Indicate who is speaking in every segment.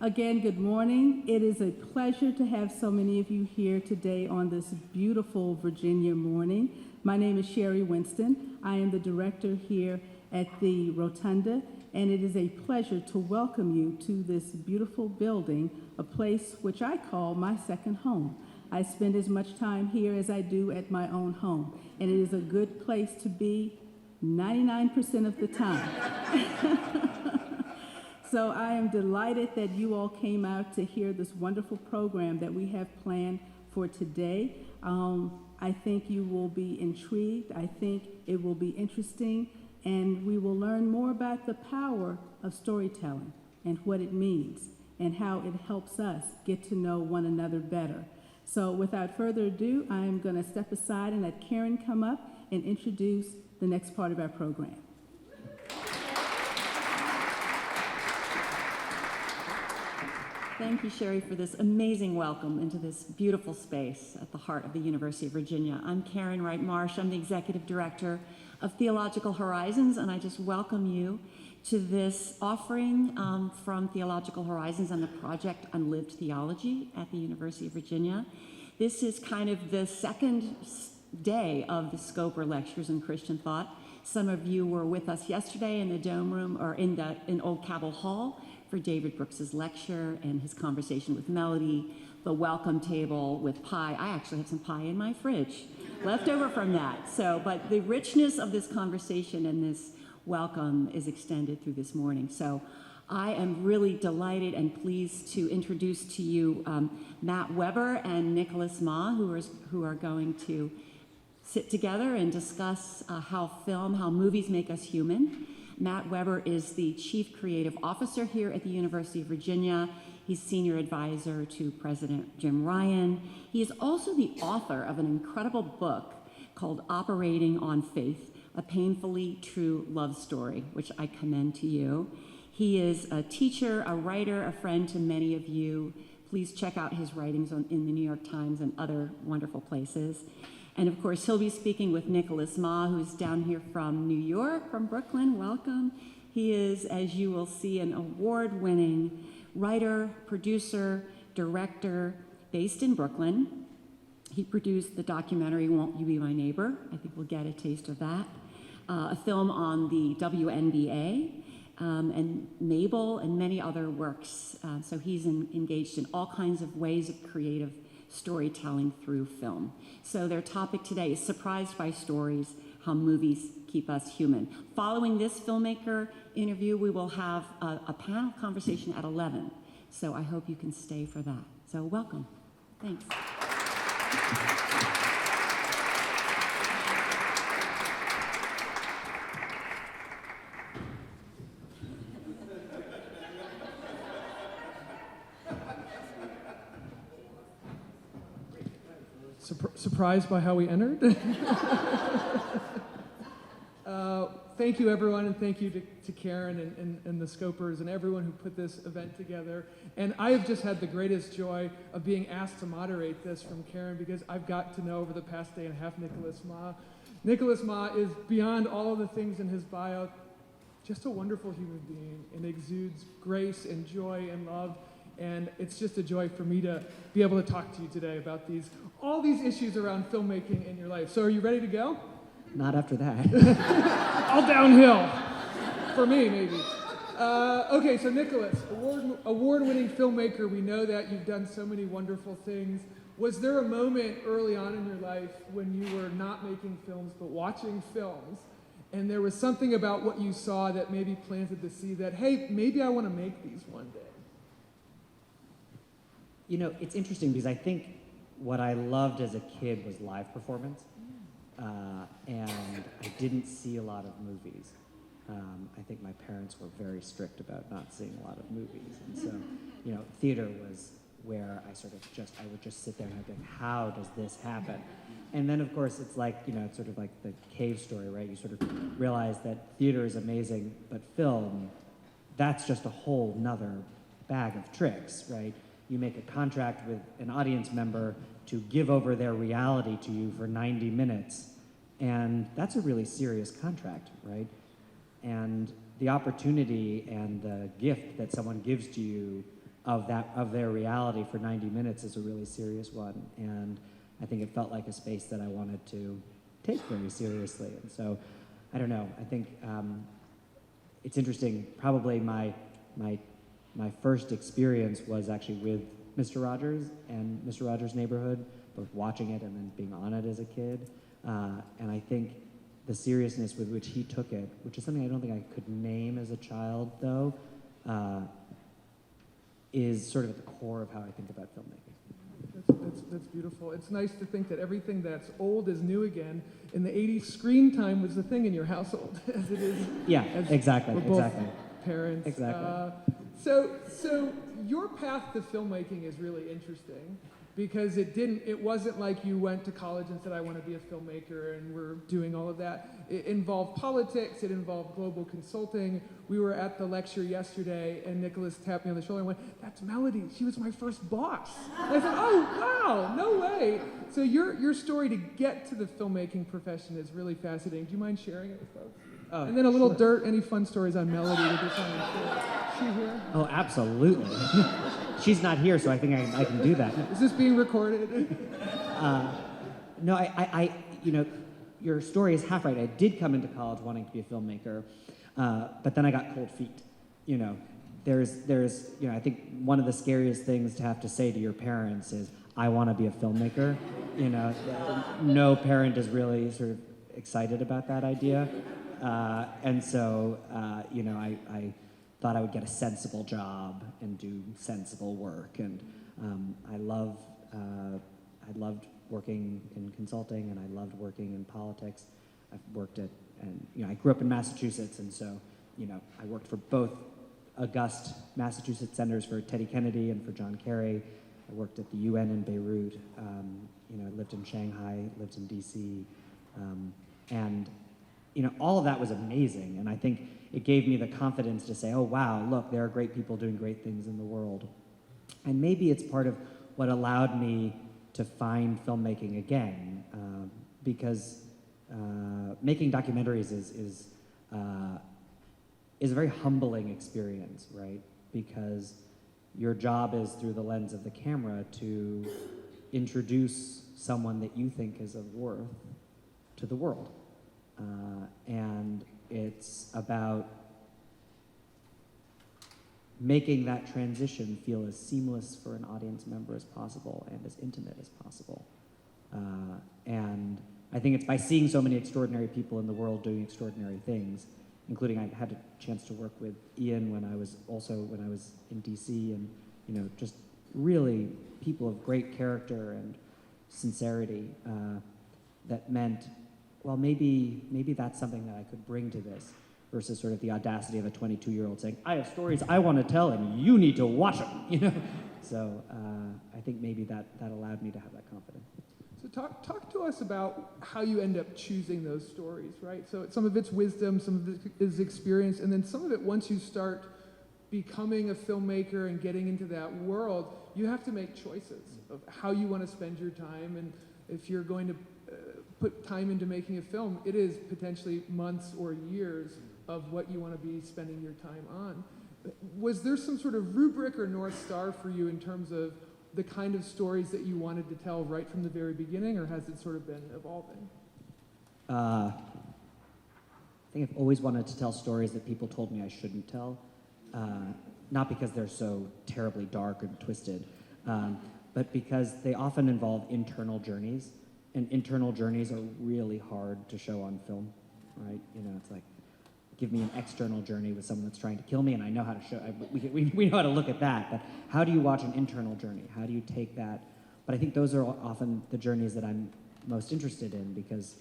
Speaker 1: Again, good morning. It is a pleasure to have so many of you here today on this beautiful Virginia morning. My name is Sherry Winston. I am the director here at the Rotunda, and it is a pleasure to welcome you to this beautiful building, a place which I call my second home. I spend as much time here as I do at my own home, and it is a good place to be 99% of the time. So I am delighted that you all came out to hear this wonderful program that we have planned for today. I think you will be intrigued. I think it will be interesting, and we will learn more about the power of storytelling and what it means and how it helps us get to know one another better. So without further ado, I am going to step aside and let Karen come up and introduce the next part of our program.
Speaker 2: Thank you, Sherry, for this amazing welcome into this beautiful space at the heart of the University of Virginia. I'm Karen Wright-Marsh. I'm the Executive Director of Theological Horizons, and I just welcome you to this offering from Theological Horizons on the project Unlived Theology at the University of Virginia. This is kind of the second day of the Scoper Lectures in Christian Thought. Some of you were with us yesterday in the Dome Room, or in Old Cabell Hall, for David Brooks's lecture and his conversation with Melody, the welcome table with pie. I actually have some pie in my fridge, left over from that. But the richness of this conversation and this welcome is extended through this morning. So I am really delighted and pleased to introduce to you Matt Weber and Nicholas Ma, who are going to sit together and discuss how movies make us human. Matt Weber is the Chief Creative Officer here at the University of Virginia. He's Senior Advisor to President Jim Ryan. He is also the author of an incredible book called Operating on Faith, a painfully true love story, which I commend to you. He is a teacher, a writer, a friend to many of you. Please check out his writings in the New York Times and other wonderful places. And of course, he'll be speaking with Nicholas Ma, who's down here from New York, from Brooklyn. Welcome. He is, as you will see, an award-winning writer, producer, director based in Brooklyn. He produced the documentary Won't You Be My Neighbor? I think we'll get a taste of that. A film on the WNBA, and Mabel, and many other works. So he's engaged in all kinds of ways of creative storytelling through film. So their topic today is Surprised by Stories, How Movies Keep Us Human. Following this filmmaker interview, we will have a panel conversation at 11. So I hope you can stay for that. So welcome. Thanks.
Speaker 3: Surprised by how we entered? Thank you, everyone, and thank you to Karen and the Scopers and everyone who put this event together. And I have just had the greatest joy of being asked to moderate this from Karen, because I've got to know over the past day and a half Nicholas Ma. Nicholas Ma is, beyond all of the things in his bio, just a wonderful human being and exudes grace and joy and love. And it's just a joy for me to be able to talk to you today about all these issues around filmmaking in your life. So are you ready to go?
Speaker 4: Not after that.
Speaker 3: All downhill. For me, maybe. Okay, so Nicholas, award-winning filmmaker. We know that you've done so many wonderful things. Was there a moment early on in your life when you were not making films but watching films, and there was something about what you saw that maybe planted the seed that, hey, maybe I want to make these one day?
Speaker 4: You know, it's interesting because I think what I loved as a kid was live performance, and I didn't see a lot of movies. I think my parents were very strict about not seeing a lot of movies, and so, you know, theater was where I would just sit there and I'd be like, how does this happen? And then, of course, it's like, you know, it's sort of like the cave story, right? You sort of realize that theater is amazing, but film, that's just a whole nother bag of tricks, right? You make a contract with an audience member to give over their reality to you for 90 minutes, and that's a really serious contract, right? And the opportunity and the gift that someone gives to you of their reality for 90 minutes is a really serious one, and I think it felt like a space that I wanted to take very seriously. And so, I don't know. I think it's interesting. Probably my first experience was actually with Mr. Rogers and Mr. Rogers' Neighborhood, both watching it and then being on it as a kid. And I think the seriousness with which he took it, which is something I don't think I could name as a child, though, is sort of at the core of how I think about filmmaking.
Speaker 3: That's beautiful. It's nice to think that everything that's old is new again. In the 80s, screen time was the thing in your household, as it is.
Speaker 4: Yeah, exactly,
Speaker 3: We're both
Speaker 4: exactly.
Speaker 3: parents.
Speaker 4: Exactly.
Speaker 3: So your path to filmmaking is really interesting because it wasn't like you went to college and said, I want to be a filmmaker, and we're doing all of that. It involved politics, it involved global consulting. We were at the lecture yesterday, and Nicholas tapped me on the shoulder and went, that's Melody, she was my first boss. And I said, oh, wow, no way. So your story to get to the filmmaking profession is really fascinating. Do you mind sharing it with folks? And then a little dirt, any fun stories on Melody with your time? Is she here?
Speaker 4: Oh, absolutely. She's not here, so I think I can do that.
Speaker 3: Is this being recorded?
Speaker 4: No, your story is half right. I did come into college wanting to be a filmmaker, but then I got cold feet. I think one of the scariest things to have to say to your parents is, I want to be a filmmaker. No parent is really sort of excited about that idea. And so, I thought I would get a sensible job and do sensible work. And I loved working in consulting, and I loved working in politics. I grew up in Massachusetts, and so, I worked for both august Massachusetts senators, for Teddy Kennedy and for John Kerry. I worked at the UN in Beirut. I lived in Shanghai, lived in DC, and all of that was amazing, and I think it gave me the confidence to say, oh, wow, look, there are great people doing great things in the world. And maybe it's part of what allowed me to find filmmaking again, because making documentaries is a very humbling experience, right? Because your job is, through the lens of the camera, to introduce someone that you think is of worth to the world. And it's about making that transition feel as seamless for an audience member as possible and as intimate as possible. And I think it's by seeing so many extraordinary people in the world doing extraordinary things, including I had a chance to work with Ian when I was in DC, and just really people of great character and sincerity, that meant, well, maybe that's something that I could bring to this, versus sort of the audacity of a 22-year-old saying, I have stories I want to tell and you need to watch them, So I think maybe that allowed me to have that confidence.
Speaker 3: So talk to us about how you end up choosing those stories, right? So some of it's wisdom, some of it is experience, and then some of it, once you start becoming a filmmaker and getting into that world, you have to make choices of how you want to spend your time. And if you're going to put time into making a film, it is potentially months or years of what you want to be spending your time on. Was there some sort of rubric or North Star for you in terms of the kind of stories that you wanted to tell right from the very beginning, or has it sort of been evolving?
Speaker 4: I think I've always wanted to tell stories that people told me I shouldn't tell, not because they're so terribly dark and twisted, but because they often involve internal journeys, and internal journeys are really hard to show on film, right? It's like, give me an external journey with someone that's trying to kill me, and I know how to show, we know how to look at that, but how do you watch an internal journey? How do you take that? But I think those are often the journeys that I'm most interested in, because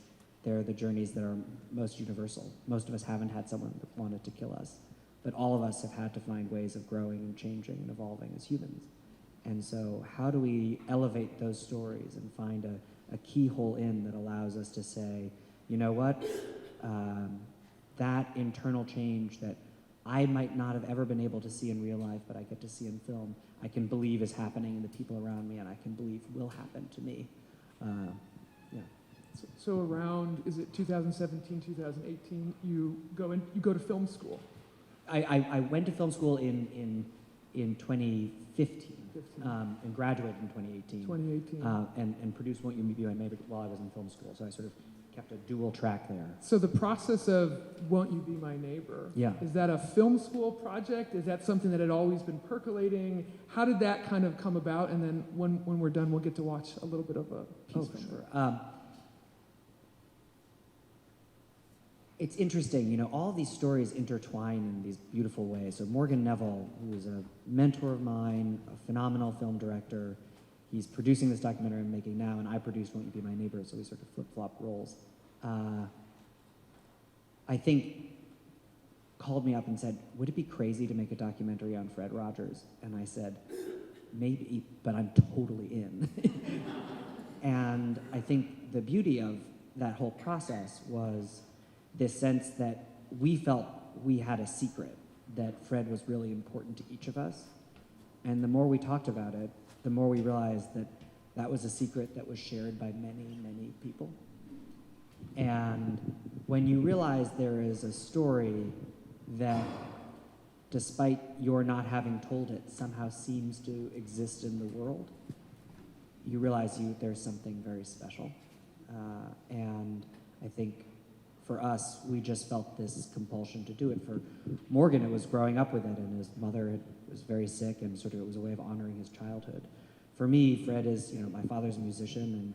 Speaker 4: they're the journeys that are most universal. Most of us haven't had someone that wanted to kill us, but all of us have had to find ways of growing and changing and evolving as humans. And so how do we elevate those stories and find a keyhole in that allows us to say, you know what, that internal change that I might not have ever been able to see in real life, but I get to see in film, I can believe is happening in the people around me, and I can believe will happen to me.
Speaker 3: So around, is it 2017, 2018, you go to film school?
Speaker 4: I went to film school in in 2015 and graduated in 2018.
Speaker 3: 2018.
Speaker 4: And produced Won't You Be My Neighbor while I was in film school. So I sort of kept a dual track there.
Speaker 3: So the process of Won't You Be My Neighbor,
Speaker 4: Yeah.
Speaker 3: is that a film school project? Is that something that had always been percolating? How did that kind of come about? And then when we're done, we'll get to watch a little bit of a piece from
Speaker 4: Sure. It's interesting, you know, all these stories intertwine in these beautiful ways. So Morgan Neville, who is a mentor of mine, a phenomenal film director, he's producing this documentary I'm making now, and I produced Won't You Be My Neighbor, so we sort of flip-flop roles. I think called me up and said, would it be crazy to make a documentary on Fred Rogers? And I said, maybe, but I'm totally in. And I think the beauty of that whole process was this sense that we felt we had a secret, that Fred was really important to each of us. And the more we talked about it, the more we realized that that was a secret that was shared by many, many people. And when you realize there is a story that, despite your not having told it, somehow seems to exist in the world, you realize there's something very special. And I think for us, we just felt this compulsion to do it. For Morgan, it was growing up with it, and his mother was very sick, and sort of it was a way of honoring his childhood. For me, Fred is, you know, my father's a musician, and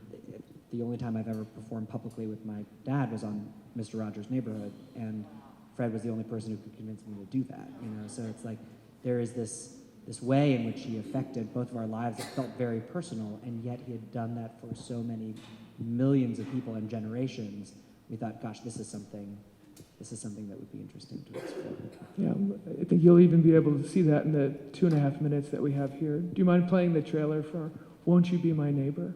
Speaker 4: the only time I've ever performed publicly with my dad was on Mr. Rogers' Neighborhood, and Fred was the only person who could convince me to do that, you know. So it's like there is this way in which he affected both of our lives that felt very personal, and yet he had done that for so many millions of people and generations. We thought, gosh, this is something that would be interesting to explore.
Speaker 3: Yeah, I think you'll even be able to see that in the 2.5 minutes that we have here. Do you mind playing the trailer for Won't You Be My Neighbor?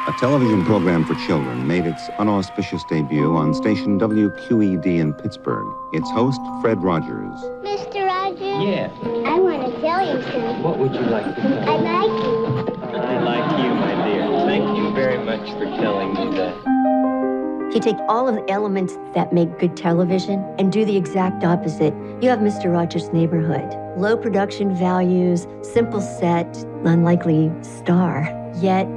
Speaker 5: A television program for children made its unauspicious debut on station WQED in Pittsburgh. Its host, Fred Rogers.
Speaker 6: Mr. Rogers?
Speaker 7: Yeah.
Speaker 6: I want to tell you something.
Speaker 7: What would you like to tell me?
Speaker 6: I like you.
Speaker 7: I like you, my dear. Thank you very much for telling me that.
Speaker 8: If you take all of the elements that make good television and do the exact opposite, you have Mr. Rogers' Neighborhood. Low production values, simple set, unlikely star. Yet,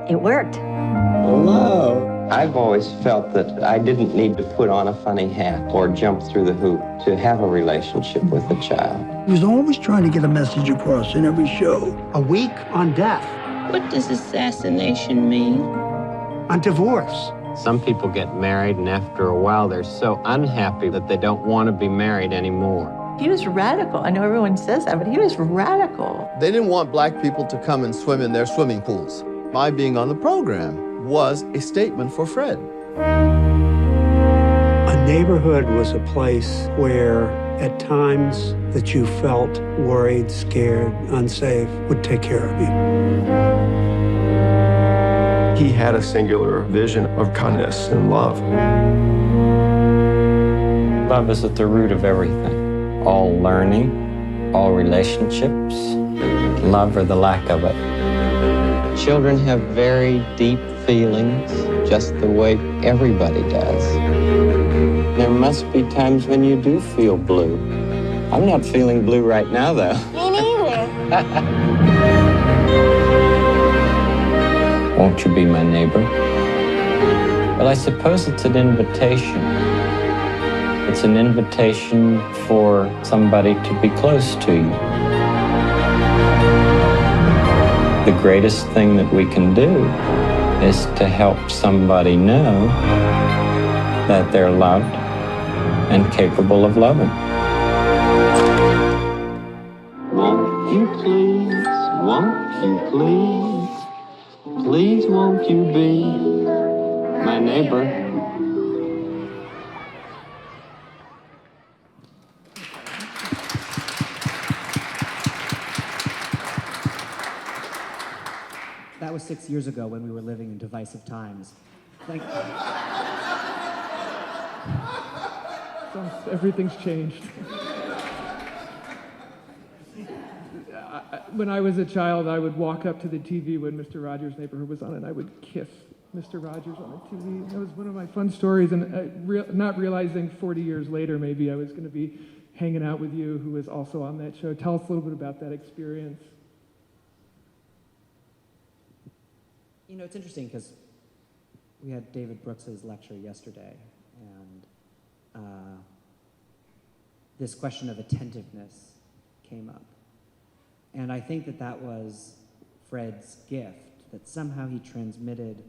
Speaker 8: it worked.
Speaker 7: Hello. I've always felt that I didn't need to put on a funny hat or jump through the hoop to have a relationship with a child.
Speaker 9: He was always trying to get a message across in every show. A week on death.
Speaker 10: What does assassination mean?
Speaker 9: On divorce.
Speaker 7: Some people get married, and after a while, they're so unhappy that they don't want to be married anymore.
Speaker 10: He was radical. I know everyone says that, but he was radical.
Speaker 11: They didn't want black people to come and swim in their swimming pools. My being on the program was a statement for Fred.
Speaker 9: A neighborhood was a place where, at times that you felt worried, scared, unsafe, would take care of you.
Speaker 12: He had a singular vision of kindness and love.
Speaker 7: Love is at the root of everything. All learning, all relationships, love or the lack of it. Children have very deep feelings, just the way everybody does. There must be times when you do feel blue. I'm not feeling blue right now, though.
Speaker 6: Me neither.
Speaker 7: Won't you be my neighbor? Well, I suppose it's an invitation. It's an invitation for somebody to be close to you. The greatest thing that we can do is to help somebody know that they're loved and capable of loving. Won't you please, won't you please, please won't you be my neighbor?
Speaker 4: That was 6 years ago when we were living in divisive times. Thank you.
Speaker 3: Everything's changed. When I was a child, I would walk up to the TV when Mr. Rogers' Neighborhood was on, and I would kiss Mr. Rogers on the TV. That was one of my fun stories, and not realizing 40 years later maybe I was going to be hanging out with you, who was also on that show. Tell us a little bit about that experience.
Speaker 4: You know, it's interesting because we had David Brooks's lecture yesterday, and this question of attentiveness came up. And I think that that was Fred's gift, that somehow he transmitted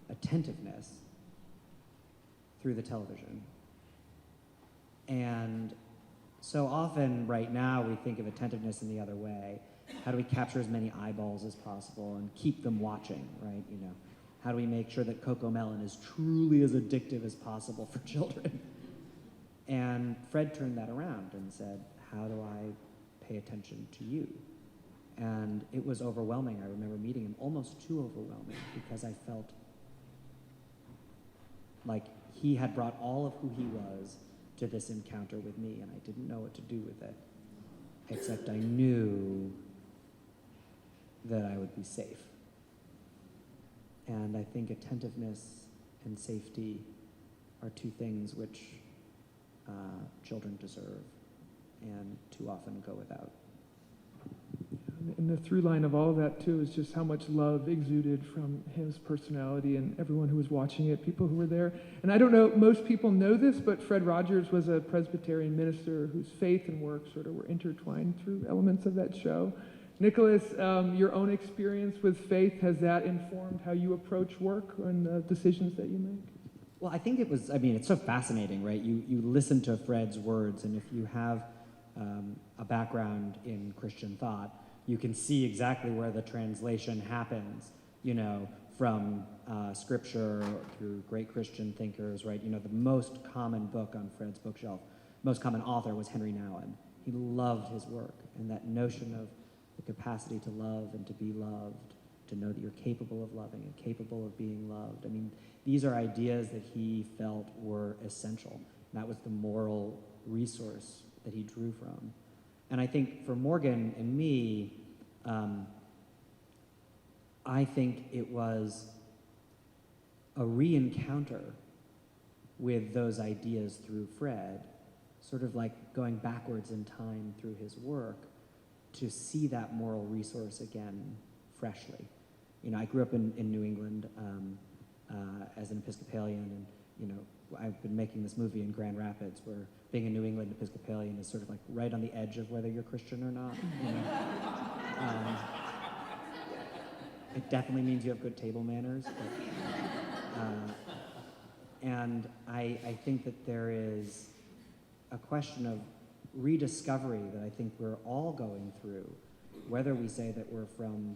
Speaker 4: attentiveness through the television. And so often right now we think of attentiveness in the other way. How do we capture as many eyeballs as possible and keep them watching, right? You know, how do we make sure that Coco Melon is truly as addictive as possible for children? And Fred turned that around and said, how do I pay attention to you? And it was overwhelming. I remember meeting him, almost too overwhelming, because I felt like he had brought all of who he was to this encounter with me, and I didn't know what to do with it, except I knew that I would be safe. And I think attentiveness and safety are two things which children deserve and too often go without.
Speaker 3: And the through line of all of that, too, is just how much love exuded from his personality and everyone who was watching it, people who were there. And I don't know, most people know this, but Fred Rogers was a Presbyterian minister whose faith and work sort of were intertwined through elements of that show. Nicholas, your own experience with faith, has that informed how you approach work and the decisions that you make?
Speaker 4: Well, I think it was, I mean, it's so fascinating, right? You listen to Fred's words, and if you have a background in Christian thought, you can see exactly where the translation happens, you know, from scripture through great Christian thinkers, right? You know, the most common book on Fred's bookshelf, most common author was Henry Nouwen. He loved his work, and that notion of the capacity to love and to be loved, to know that you're capable of loving and capable of being loved. I mean, these are ideas that he felt were essential. And that was the moral resource that he drew from. And I think for Morgan and me, I think it was a re-encounter with those ideas through Fred, sort of like going backwards in time through his work to see that moral resource again freshly. You know, I grew up in New England as an Episcopalian, and, you know, I've been making this movie in Grand Rapids where being a New England Episcopalian is sort of like right on the edge of whether you're Christian or not. You know? It definitely means you have good table manners. But, and I think that there is a question of rediscovery that I think we're all going through, whether we say that we're from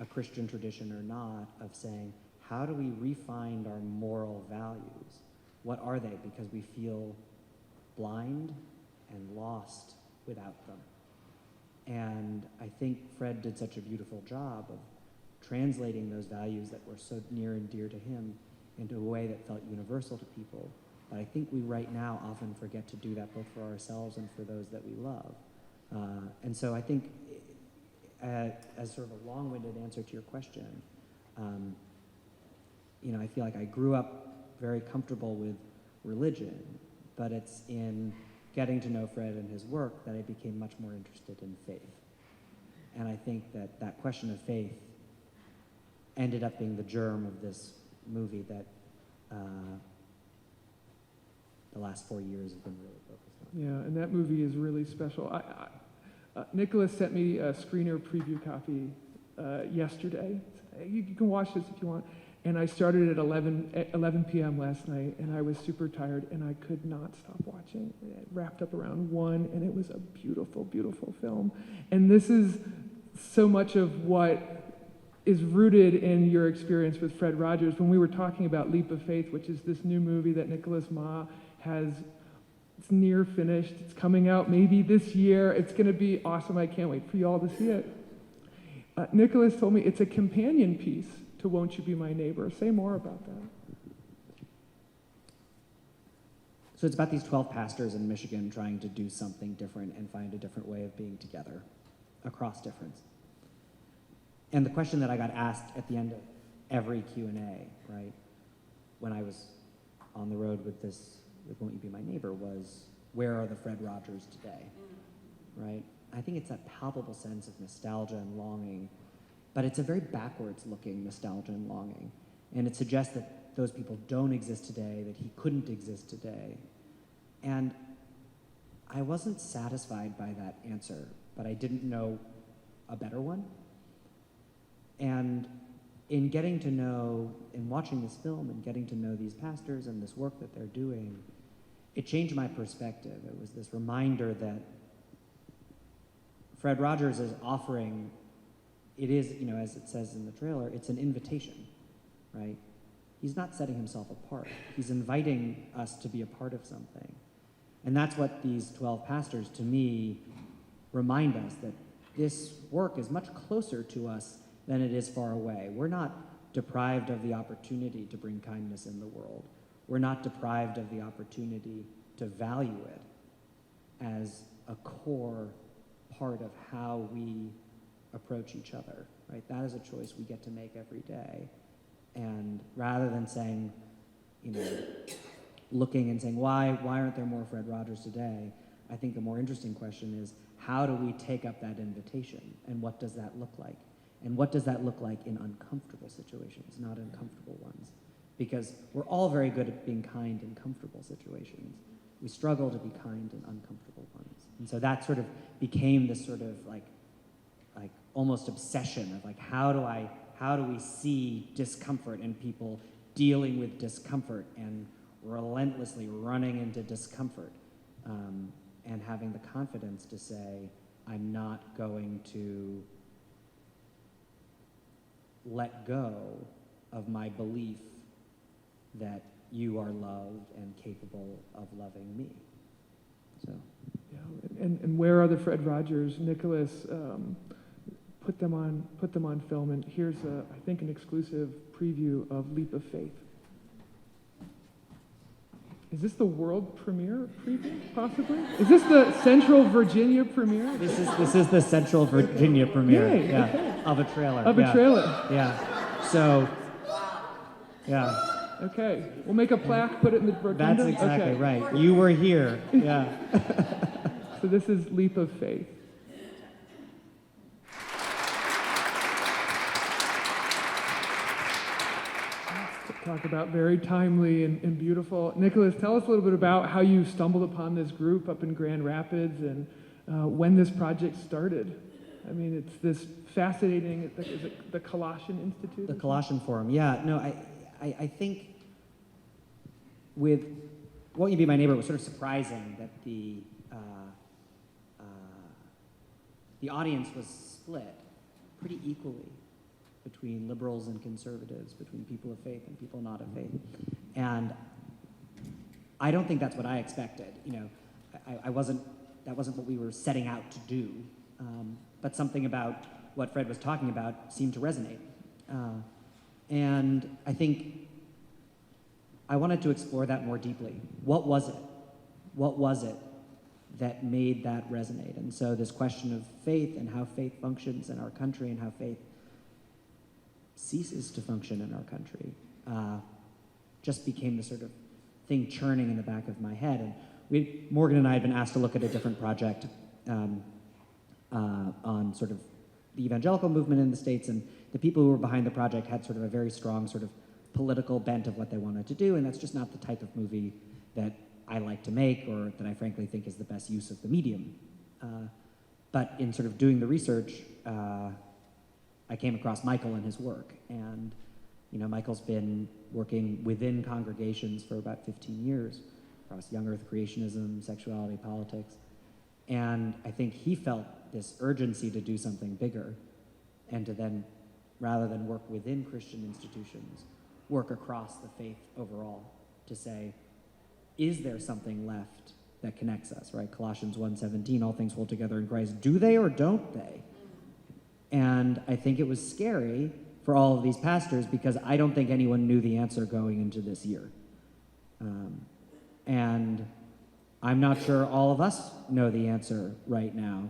Speaker 4: a Christian tradition or not, of saying, how do we refine our moral values? What are they? Because we feel blind and lost without them. And I think Fred did such a beautiful job of translating those values that were so near and dear to him into a way that felt universal to people. But I think we right now often forget to do that both for ourselves and for those that we love. And so I think, as sort of a long-winded answer to your question, you know, I feel like I grew up very comfortable with religion, but it's in getting to know Fred and his work that I became much more interested in faith. And I think that that question of faith ended up being the germ of this movie that the last 4 years have been really focused on.
Speaker 3: Yeah, and that movie is really special. Nicholas sent me a screener preview copy yesterday. You can watch this if you want. And I started at 11 p.m. last night, and I was super tired, and I could not stop watching. It wrapped up around 1, and it was a beautiful, beautiful film. And this is so much of what is rooted in your experience with Fred Rogers. When we were talking about Leap of Faith, which is this new movie that Nicholas Ma has, it's near finished. It's coming out maybe this year. It's going to be awesome. I can't wait for you all to see it. Nicholas told me it's a companion piece to Won't You Be My Neighbor. Say more about that.
Speaker 4: So it's about these 12 pastors in Michigan trying to do something different and find a different way of being together across difference. And the question that I got asked at the end of every Q&A, right, when I was on the road with Won't You Be My Neighbor, was, where are the Fred Rogers today, right? I think it's that palpable sense of nostalgia and longing, but it's a very backwards-looking nostalgia and longing. And it suggests that those people don't exist today, that he couldn't exist today. And I wasn't satisfied by that answer, but I didn't know a better one. And in getting to know, in watching this film and getting to know these pastors and this work that they're doing, it changed my perspective. It was this reminder that Fred Rogers is offering, it is, you know, as it says in the trailer, it's an invitation, right? He's not setting himself apart. He's inviting us to be a part of something. And that's what these 12 pastors, to me, remind us, that this work is much closer to us than it is far away. We're not deprived of the opportunity to bring kindness in the world. We're not deprived of the opportunity to value it as a core part of how we approach each other, right? That is a choice we get to make every day. And rather than saying, you know, looking and saying, why aren't there more Fred Rogers today? I think the more interesting question is, how do we take up that invitation? And what does that look like? And what does that look like in uncomfortable situations, not in comfortable ones? Because we're all very good at being kind in comfortable situations. We struggle to be kind in uncomfortable ones. And so that sort of became this sort of like almost obsession of like, how do we see discomfort and people dealing with discomfort and relentlessly running into discomfort, and having the confidence to say, I'm not going to let go of my belief that you are loved and capable of loving me. So,
Speaker 3: yeah, and where are the Fred Rogers? Nicholas put them on film, and here's I think an exclusive preview of Leap of Faith. Is this the world premiere preview, possibly? Is this the Central Virginia premiere?
Speaker 4: This is the Central Virginia premiere,
Speaker 3: Yay,
Speaker 4: yeah,
Speaker 3: okay.
Speaker 4: of a trailer.
Speaker 3: Of a trailer.
Speaker 4: Yeah. So, yeah.
Speaker 3: Okay, we'll make a plaque, put it in the rotunda.
Speaker 4: That's exactly
Speaker 3: okay.
Speaker 4: right. You were here. Yeah.
Speaker 3: So this is Leap of Faith. Talk about very timely and beautiful. Nicholas, tell us a little bit about how you stumbled upon this group up in Grand Rapids and when this project started. I mean, it's this fascinating, is it the Colossian Institute?
Speaker 4: The Colossian Forum, yeah. No, I think with Won't You Be My Neighbor, it was sort of surprising that the audience was split pretty equally between liberals and conservatives, between people of faith and people not of faith. And I don't think that's what I expected. You know, that wasn't what we were setting out to do. But something about what Fred was talking about seemed to resonate. And I think I wanted to explore that more deeply. What was it? What was it that made that resonate? And so this question of faith and how faith functions in our country and how faith ceases to function in our country just became the sort of thing churning in the back of my head. And Morgan and I had been asked to look at a different project on sort of the evangelical movement in the States, and the people who were behind the project had sort of a very strong sort of political bent of what they wanted to do, and that's just not the type of movie that I like to make or that I frankly think is the best use of the medium. But in sort of doing the research, I came across Michael and his work, and you know, Michael's been working within congregations for about 15 years across young earth creationism, sexuality, politics, and I think he felt this urgency to do something bigger and to then, rather than work within Christian institutions, work across the faith overall to say, is there something left that connects us, right? Colossians 1:17, all things hold together in Christ. Do they or don't they? And I think it was scary for all of these pastors because I don't think anyone knew the answer going into this year. And I'm not sure all of us know the answer right now.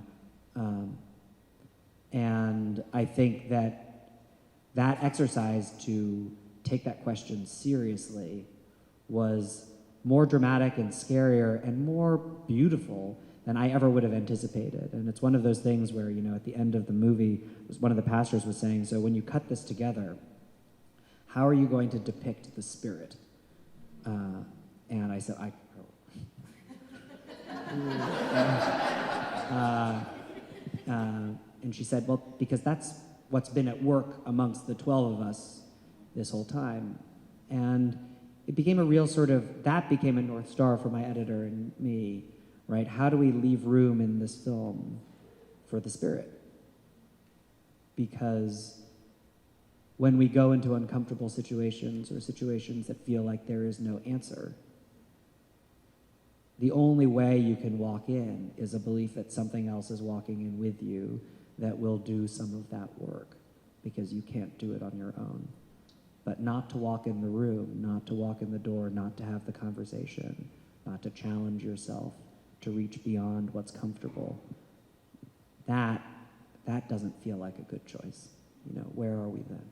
Speaker 4: And I think that exercise to take that question seriously was more dramatic and scarier and more beautiful than I ever would have anticipated. And it's one of those things where, you know, at the end of the movie, one of the pastors was saying, so when you cut this together, how are you going to depict the spirit? And I said, and she said, well, because that's what's been at work amongst the 12 of us this whole time. And it became a real that became a North Star for my editor and me, right? How do we leave room in this film for the spirit? Because when we go into uncomfortable situations or situations that feel like there is no answer, the only way you can walk in is a belief that something else is walking in with you that will do some of that work, because you can't do it on your own. But not to walk in the room, not to walk in the door, not to have the conversation, not to challenge yourself, to reach beyond what's comfortable, that doesn't feel like a good choice. You know, where are we then?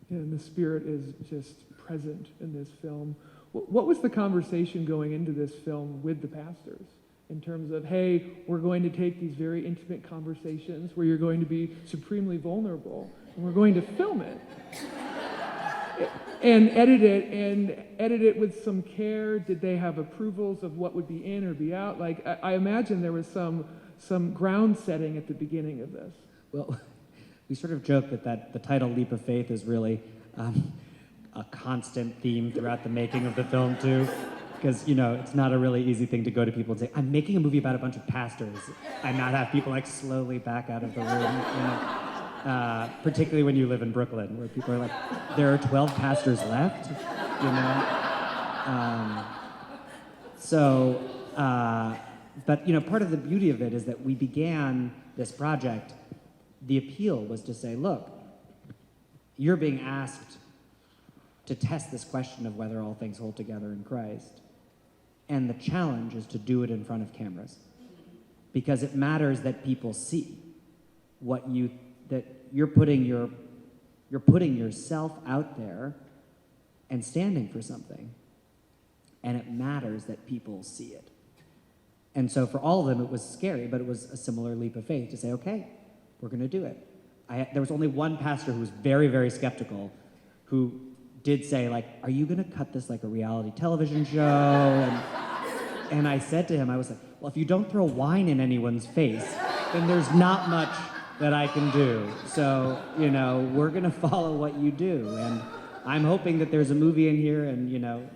Speaker 3: Yeah, and the spirit is just present in this film. What was the conversation going into this film with the pastors in terms of, hey, we're going to take these very intimate conversations where you're going to be supremely vulnerable, and we're going to film it and edit it with some care? Did they have approvals of what would be in or be out? Like, I imagine there was some ground setting at the beginning of this.
Speaker 4: Well, we sort of joke that the title Leap of Faith is really a constant theme throughout the making of the film too, because, you know, it's not a really easy thing to go to people and say, I'm making a movie about a bunch of pastors, and not have people like slowly back out of the room, you know? Particularly when you live in Brooklyn, where people are like, there are 12 pastors left, you know? But, you know, part of the beauty of it is that we began this project, the appeal was to say, look, you're being asked to test this question of whether all things hold together in Christ. And the challenge is to do it in front of cameras. Because it matters that people see that you're putting yourself out there and standing for something. And it matters that people see it. And so for all of them, it was scary, but it was a similar leap of faith to say, okay, we're gonna do it. There was only one pastor who was very, very skeptical, who did say, like, are you gonna cut this like a reality television show? And I said to him, I was like, well, if you don't throw wine in anyone's face, then there's not much that I can do. So, you know, we're gonna follow what you do. And I'm hoping that there's a movie in here and, you know,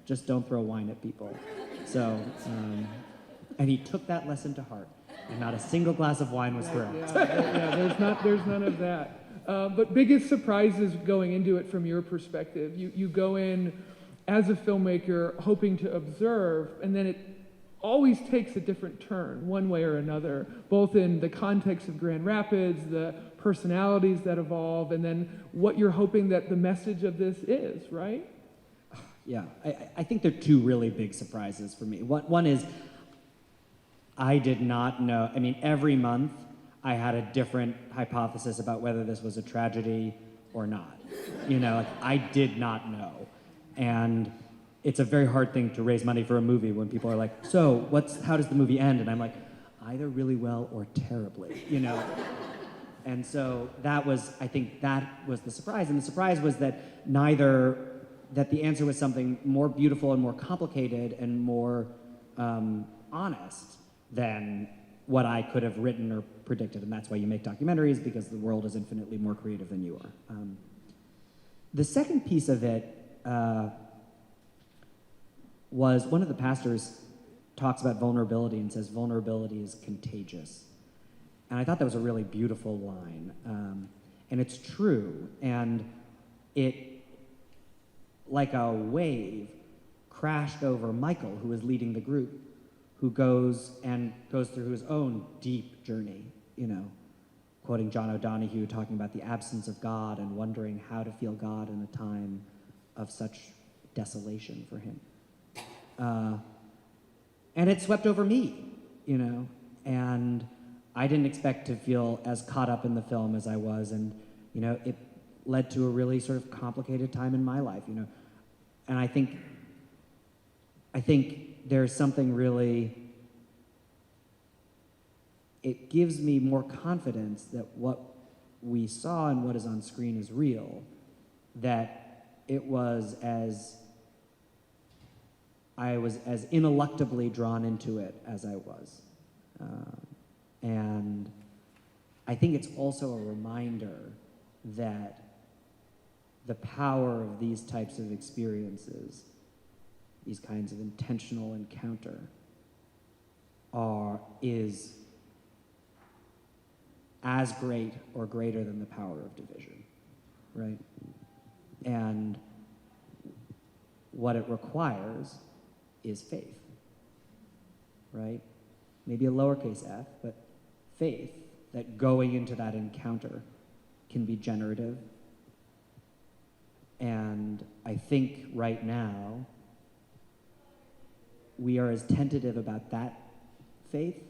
Speaker 4: just don't throw wine at people. So, and he took that lesson to heart. And not a single glass of wine was thrown.
Speaker 3: There's none of that. But biggest surprises going into it from your perspective. You go in as a filmmaker hoping to observe, and then it always takes a different turn, one way or another, both in the context of Grand Rapids, the personalities that evolve, and then what you're hoping that the message of this is, right?
Speaker 4: Yeah, I think there are two really big surprises for me. One is, I did not know, I mean, every month I had a different hypothesis about whether this was a tragedy or not. You know, like, I did not know. And it's a very hard thing to raise money for a movie when people are like, so how does the movie end? And I'm like, either really well or terribly, you know? And so I think that was the surprise. And the surprise was that that the answer was something more beautiful and more complicated and more honest than what I could have written or predicted. And that's why you make documentaries, because the world is infinitely more creative than you are. The second piece of it was one of the pastors talks about vulnerability and says vulnerability is contagious. And I thought that was a really beautiful line. And it's true. And it, like a wave, crashed over Michael, who was leading the group, who goes through his own deep journey, you know, quoting John O'Donohue, talking about the absence of God and wondering how to feel God in a time of such desolation for him. And it swept over me, you know, and I didn't expect to feel as caught up in the film as I was, and, you know, it led to a really sort of complicated time in my life, you know. And I think I think there's something really, it gives me more confidence that what we saw and what is on screen is real, that it was I was as ineluctably drawn into it as I was. And I think it's also a reminder that the power of these types of experiences, these kinds of intentional encounter, is as great or greater than the power of division, right? And what it requires is faith, right? Maybe a lowercase f, but faith that going into that encounter can be generative. And I think right now, we are as tentative about that faith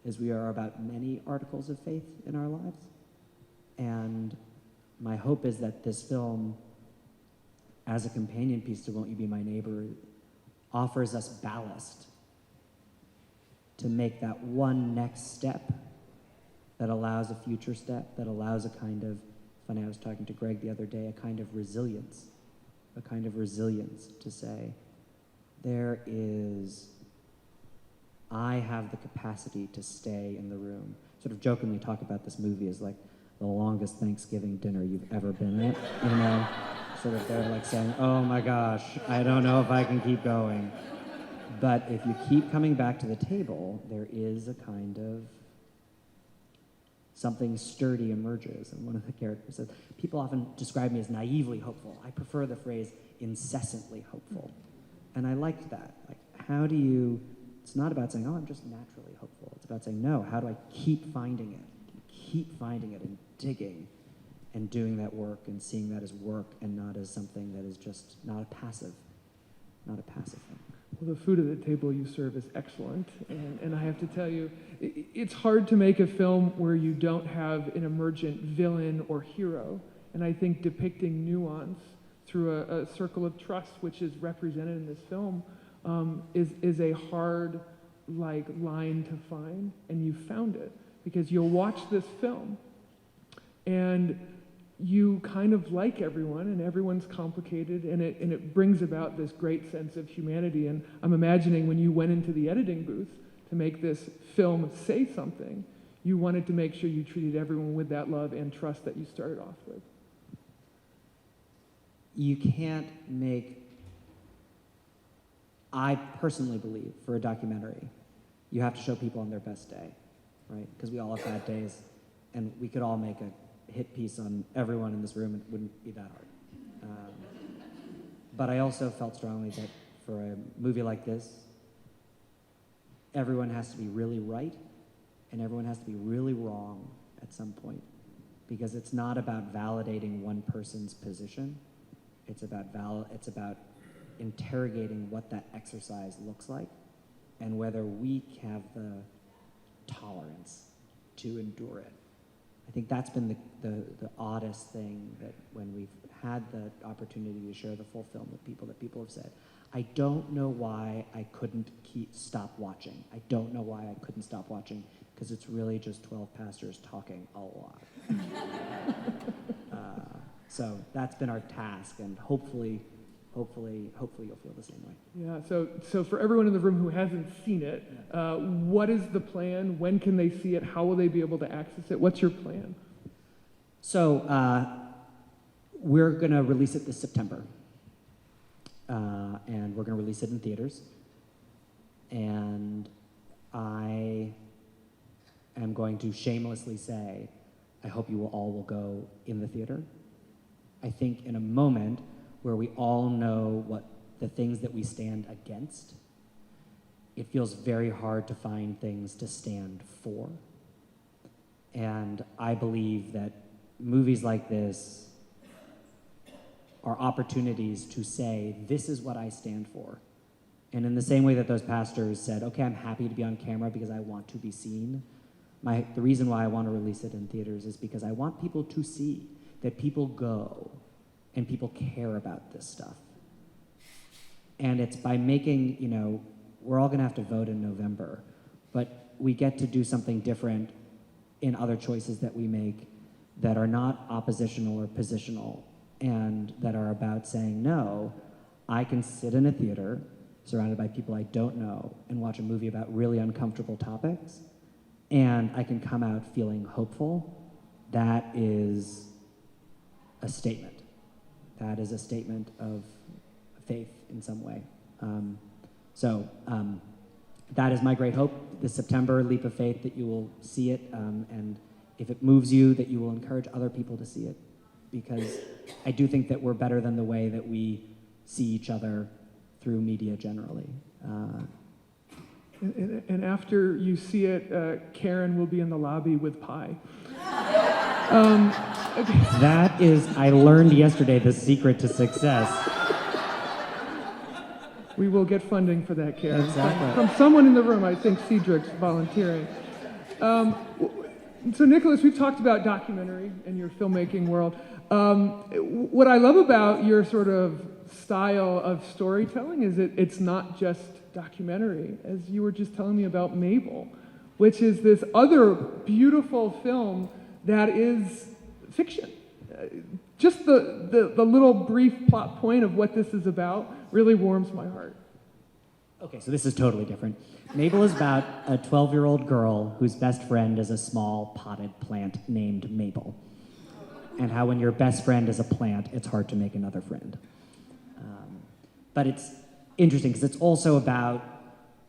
Speaker 4: as we are about many articles of faith in our lives. And my hope is that this film, as a companion piece to Won't You Be My Neighbor, offers us ballast to make that one next step that allows a future step, that allows a kind of, funny, I was talking to Greg the other day, a kind of resilience to say, I have the capacity to stay in the room. Sort of jokingly talk about this movie as like the longest Thanksgiving dinner you've ever been at, you know? Sort of they're like saying, oh my gosh, I don't know if I can keep going. But if you keep coming back to the table, there is a kind of something sturdy emerges. And one of the characters says, people often describe me as naively hopeful. I prefer the phrase incessantly hopeful. And I liked that. Like, how do you, it's not about saying, oh, I'm just naturally hopeful. It's about saying, no, how do I keep finding it and digging and doing that work and seeing that as work and not as something that is just not a passive thing.
Speaker 3: Well, the food at the table you serve is excellent, and I have to tell you, it's hard to make a film where you don't have an emergent villain or hero, and I think depicting nuance through a circle of trust, which is represented in this film, is a hard line to find, and you found it, because you'll watch this film, and you kind of like everyone, and everyone's complicated, and it brings about this great sense of humanity. And I'm imagining when you went into the editing booth to make this film say something, you wanted to make sure you treated everyone with that love and trust that you started off with.
Speaker 4: You can't I personally believe, for a documentary, you have to show people on their best day, right? Because we all have bad days, and we could all make a hit piece on everyone in this room. It wouldn't be that hard. But I also felt strongly that for a movie like this, everyone has to be really right and everyone has to be really wrong at some point, because it's not about validating one person's position. It's about interrogating what that exercise looks like and whether we have the tolerance to endure it. I think that's been the oddest thing, that when we've had the opportunity to share the full film with people, that people have said, I don't know why I couldn't stop watching. I don't know why I couldn't stop watching, because it's really just 12 pastors talking a lot. So that's been our task, and hopefully you'll feel the same way.
Speaker 3: Yeah, so for everyone in the room who hasn't seen it, what is the plan? When can they see it? How will they be able to access it? What's your plan?
Speaker 4: So we're going to release it this September, and we're going to release it in theaters. And I am going to shamelessly say, I hope you all will go in the theater. I think in a moment where we all know what the things that we stand against, it feels very hard to find things to stand for. And I believe that movies like this are opportunities to say, this is what I stand for. And in the same way that those pastors said, okay, I'm happy to be on camera because I want to be seen, the reason why I want to release it in theaters is because I want people to see that people go and people care about this stuff. And it's by making, we're all gonna have to vote in November, but we get to do something different in other choices that we make that are not oppositional or positional and that are about saying, no, I can sit in a theater surrounded by people I don't know and watch a movie about really uncomfortable topics, and I can come out feeling hopeful. That is a statement. That is a statement of faith in some way. That is my great hope this September, Leap of Faith, that you will see it, and if it moves you, that you will encourage other people to see it, because I do think that we're better than the way that we see each other through media generally.
Speaker 3: And after you see it, Karen will be in the lobby with pie. Okay.
Speaker 4: That is, I learned yesterday, the secret to success.
Speaker 3: We will get funding for that, Karen.
Speaker 4: Exactly.
Speaker 3: From someone in the room, I think Cedric's volunteering. So Nicholas, we've talked about documentary and your filmmaking world. What I love about your sort of style of storytelling is it's not just documentary, as you were just telling me about Mabel, which is this other beautiful film that is fiction. Just the little brief plot point of what this is about really warms my heart.
Speaker 4: Okay, so this is totally different. Mabel is about a 12-year-old girl whose best friend is a small potted plant named Mabel. And how when your best friend is a plant, it's hard to make another friend. But it's interesting because it's also about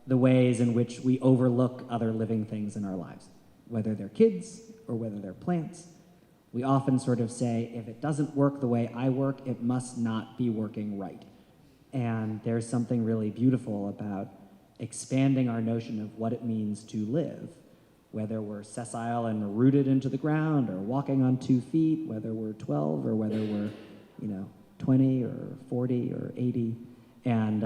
Speaker 4: the ways in which we overlook other living things in our lives, whether they're kids or whether they're plants. We often sort of say, if it doesn't work the way I work, it must not be working right. And there's something really beautiful about expanding our notion of what it means to live, whether we're sessile and rooted into the ground or walking on 2 feet, whether we're 12 or whether we're, 20 or 40 or 80. And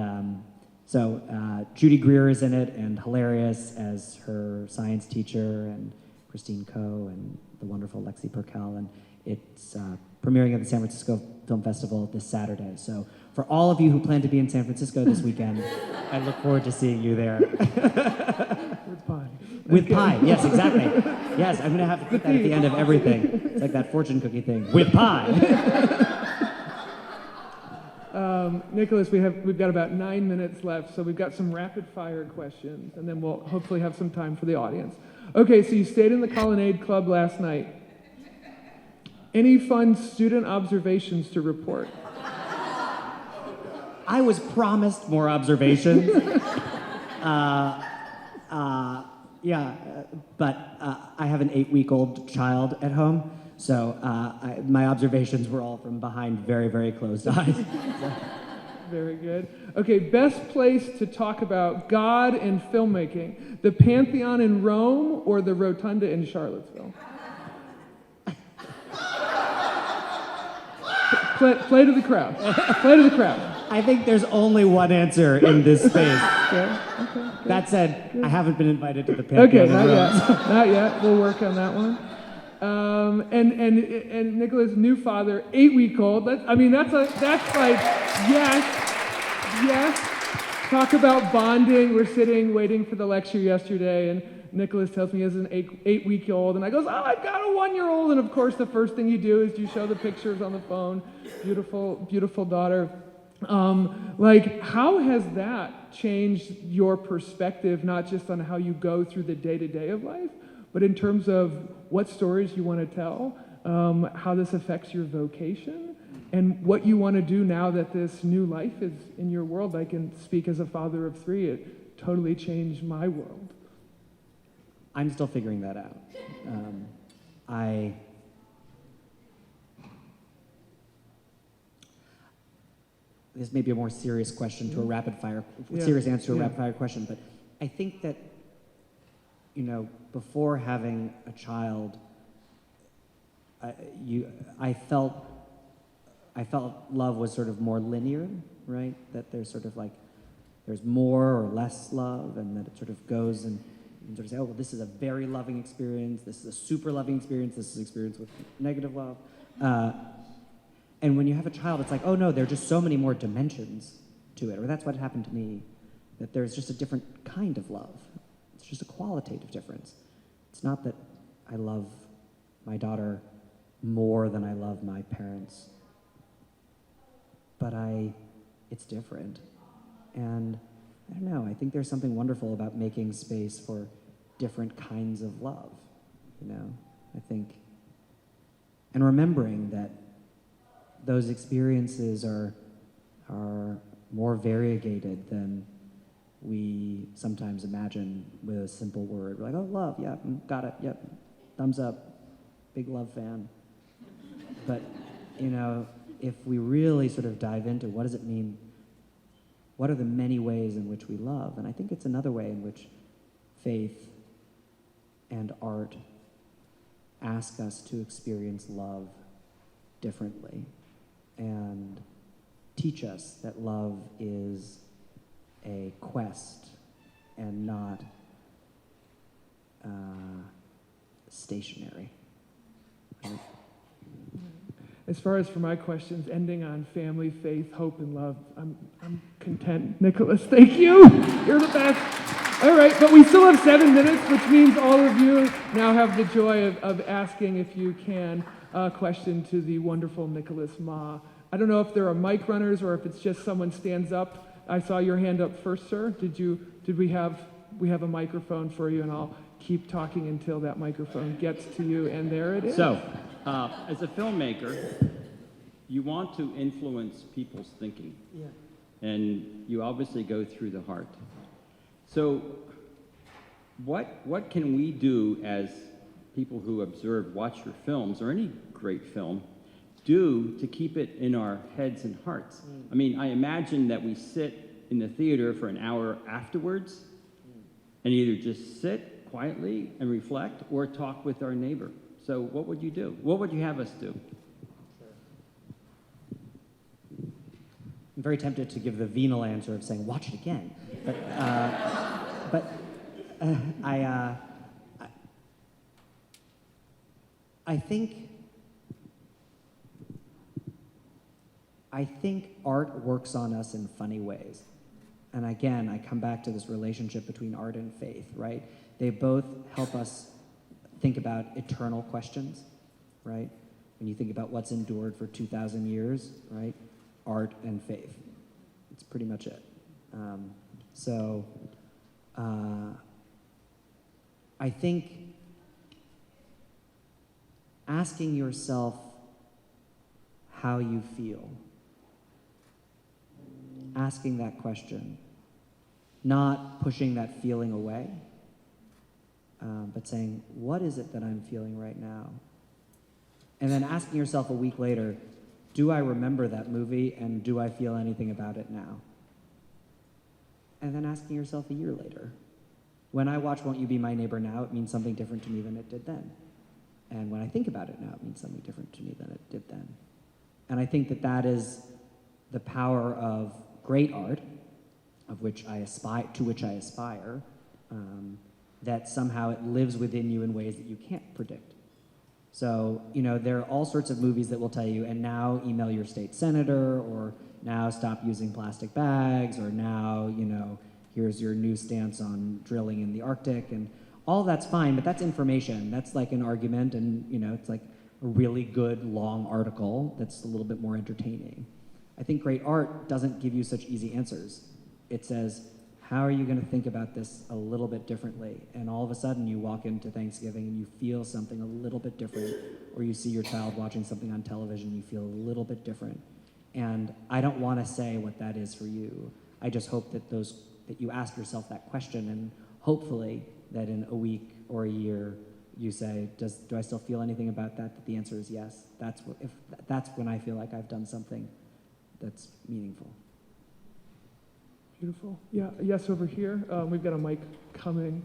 Speaker 4: Judy Greer is in it and hilarious as her science teacher, and Christine Coe and the wonderful Lexi Perkel. And it's premiering at the San Francisco Film Festival this Saturday. So for all of you who plan to be in San Francisco this weekend, I look forward to seeing you there.
Speaker 3: With pie.
Speaker 4: With pie, yes, exactly. Yes, I'm gonna have to put that at the end of everything. It's like that fortune cookie thing. With pie.
Speaker 3: Nicholas, we've got about 9 minutes left, so we've got some rapid fire questions, and then we'll hopefully have some time for the audience. Okay, so you stayed in the Colonnade Club last night. Any fun student observations to report?
Speaker 4: I was promised more observations. But I have an 8-week-old child at home, so my observations were all from behind very, very closed eyes.
Speaker 3: Very good. Okay, best place to talk about God and filmmaking, the Pantheon in Rome or the Rotunda in Charlottesville? Play to the crowd. Play to the crowd.
Speaker 4: I think there's only one answer in this space.
Speaker 3: Okay.
Speaker 4: That said, I haven't been invited to the Pantheon.
Speaker 3: Okay, not yet. Not yet. We'll work on that one. And Nicholas, new father, 8-week-old. That's like yes. Talk about bonding. We're sitting waiting for the lecture yesterday, and Nicholas tells me he has an 8-week-old, and I goes, I've got a 1-year-old, and of course the first thing you do is you show the pictures on the phone. Beautiful, beautiful daughter. How has that changed your perspective, not just on how you go through the day-to-day of life, but in terms of what stories you want to tell, how this affects your vocation, and what you want to do now that this new life is in your world? I can speak as a father of 3. It totally changed my world.
Speaker 4: I'm still figuring that out. This may be a more serious question to a rapid fire, serious answer to a rapid fire question, but I think that, before having a child, I felt love was sort of more linear, right? That there's sort of there's more or less love, and that it sort of goes and sort of say, oh, well, this is a very loving experience, this is a super loving experience, this is an experience with negative love. And when you have a child, it's like, oh no, there are just so many more dimensions to it, or that's what happened to me, that there's just a different kind of love. It's just a qualitative difference. It's not that I love my daughter more than I love my parents, but it's different. And I don't know, I think there's something wonderful about making space for different kinds of love, you know? I think, and remembering that those experiences are more variegated than we sometimes imagine with a simple word. We're like, oh, love, yeah, got it, yep, thumbs up, big love fan. But, you know, if we really sort of dive into what does it mean, what are the many ways in which we love? And I think it's another way in which faith and art ask us to experience love differently and teach us that love is a quest and not stationary. Right?
Speaker 3: As far as for my questions, ending on family, faith, hope, and love, I'm content. Nicholas, thank you. You're the best. All right, but we still have 7 minutes, which means all of you now have the joy of asking, if you can, a question to the wonderful Nicholas Ma. I don't know if there are mic runners or if it's just someone stands up. I saw your hand up first, sir. Did we have a microphone for you? And I'll keep talking until that microphone gets to you. And there it is.
Speaker 13: So, as a filmmaker, you want to influence people's thinking. Yeah. And you obviously go through the heart. So, what can we do as people who watch your films, or any great film, do to keep it in our heads and hearts? I mean, I imagine that we sit in the theater for an hour afterwards and either just sit quietly and reflect or talk with our neighbor. So what would you do? What would you have us do?
Speaker 4: I'm very tempted to give the venal answer of saying, watch it again. But I think art works on us in funny ways. And again, I come back to this relationship between art and faith, right? They both help us think about eternal questions, right? When you think about what's endured for 2,000 years, right? Art and faith. It's pretty much it. I think asking yourself how you feel, asking that question, not pushing that feeling away, but saying, what is it that I'm feeling right now? And then asking yourself a week later, do I remember that movie and do I feel anything about it now? And then asking yourself a year later, when I watch Won't You Be My Neighbor now, it means something different to me than it did then. And when I think about it now, it means something different to me than it did then. And I think that that is the power of great art, to which I aspire, that somehow it lives within you in ways that you can't predict. So, you know, there are all sorts of movies that will tell you, and now email your state senator, or now stop using plastic bags, or now, you know, here's your new stance on drilling in the Arctic, and all that's fine, but that's information. That's like an argument, and, you know, it's like a really good long article that's a little bit more entertaining. I think great art doesn't give you such easy answers. It says, how are you going to think about this a little bit differently? And all of a sudden you walk into Thanksgiving and you feel something a little bit different, or you see your child watching something on television, you feel a little bit different. And I don't want to say what that is for you. I just hope that that you ask yourself that question, and hopefully that in a week or a year you say, do I still feel anything about that? That the answer is yes. That's when I feel like I've done something that's meaningful.
Speaker 3: Beautiful. Yeah, yes, over here. We've got a mic coming.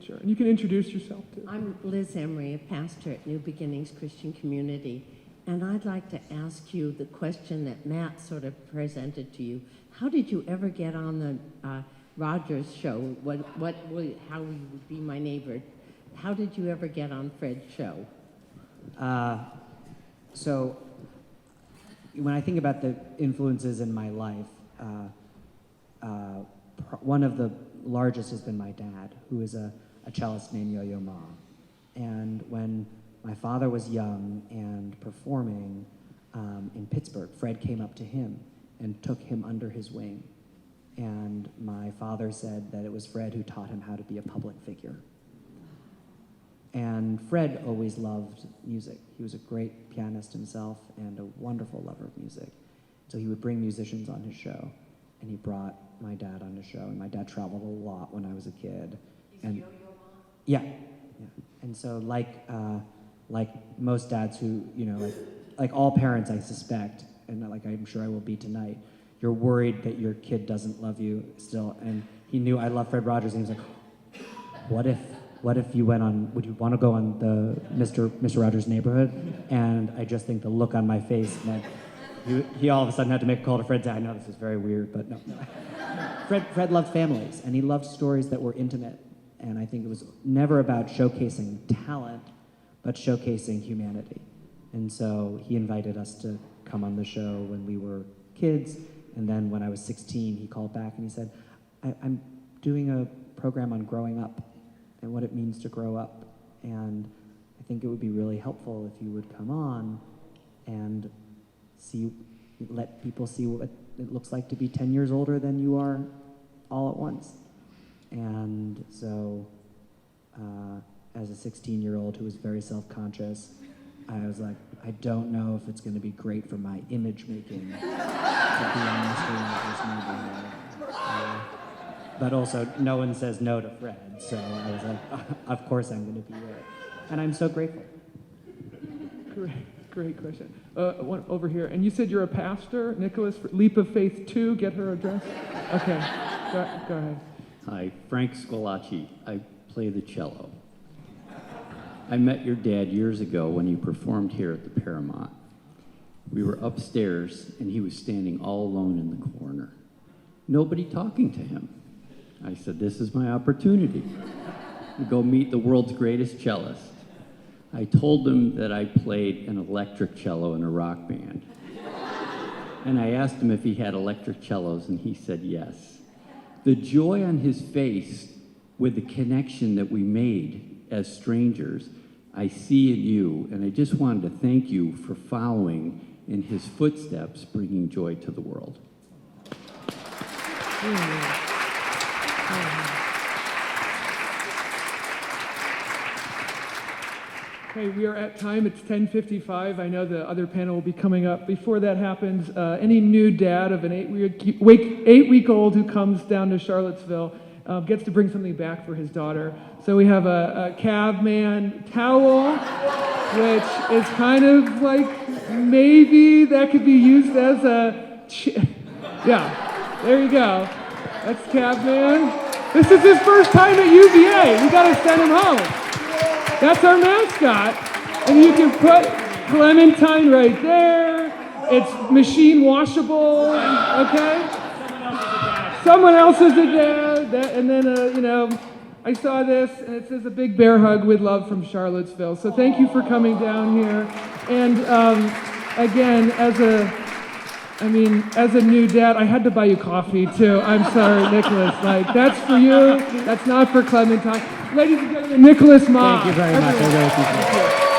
Speaker 3: Sure, and you can introduce yourself too.
Speaker 14: I'm Liz Emery, a pastor at New Beginnings Christian Community, and I'd like to ask you the question that Matt sort of presented to you. How did you ever get on the Rogers show? How You Would Be My Neighbor? How did you ever get on Fred's show?
Speaker 4: So when I think about the influences in my life, one of the largest has been my dad, who is a cellist named Yo-Yo Ma. And when my father was young and performing in Pittsburgh, Fred came up to him and took him under his wing. And my father said that it was Fred who taught him how to be a public figure. And Fred always loved music. He was a great pianist himself and a wonderful lover of music. So he would bring musicians on his show, and he brought my dad on his show. And my dad traveled a lot when I was a kid. Yeah. And so like most dads who, like all parents, I suspect, and like I'm sure I will be tonight, you're worried that your kid doesn't love you still. And he knew I love Fred Rogers, and he was like, what if you went on, would you want to go on the Mr. Rogers' Neighborhood? And I just think the look on my face meant he all of a sudden had to make a call to Fred. I know this is very weird, but no. Fred loved families, and he loved stories that were intimate. And I think it was never about showcasing talent, but showcasing humanity. And so he invited us to come on the show when we were kids. And then when I was 16, he called back and he said, I'm doing a program on growing up and what it means to grow up. And I think it would be really helpful if you would come on and let people see what it looks like to be 10 years older than you are all at once. And so, as a 16-year-old who was very self-conscious, I was like, I don't know if it's going to be great for my image making to be on the stage this movie. But also, no one says no to Fred, so I was like, of course I'm going to be there. And I'm so grateful.
Speaker 3: Great question. One over here. And you said you're a pastor, Nicholas, for Leap of Faith 2. Get her address? Okay, go ahead.
Speaker 15: Hi, Frank Scolacci. I play the cello. I met your dad years ago when you performed here at the Paramount. We were upstairs, and he was standing all alone in the corner. Nobody talking to him. I said, this is my opportunity to go meet the world's greatest cellist. I told him that I played an electric cello in a rock band. And I asked him if he had electric cellos, and he said yes. The joy on his face with the connection that we made as strangers, I see in you, and I just wanted to thank you for following in his footsteps, bringing joy to the world.
Speaker 3: Okay, we are at time. It's 10:55. I know the other panel will be coming up. Before that happens, any new dad of an 8-week-old who comes down to Charlottesville gets to bring something back for his daughter. So we have a caveman towel, which is kind of like maybe that could be used as a... yeah, there you go. That's caveman. This is his first time at UVA. We got to send him home. That's our mascot. And you can put Clementine right there. It's machine washable, okay? Someone else is a dad. And then, I saw this, and it says a big bear hug with love from Charlottesville. So thank you for coming down here. And again, as a new dad, I had to buy you coffee too. I'm sorry, Nicholas. That's for you. That's not for Clementine. Ladies and gentlemen, Nicholas Ma.
Speaker 4: Thank you very much. I really appreciate it.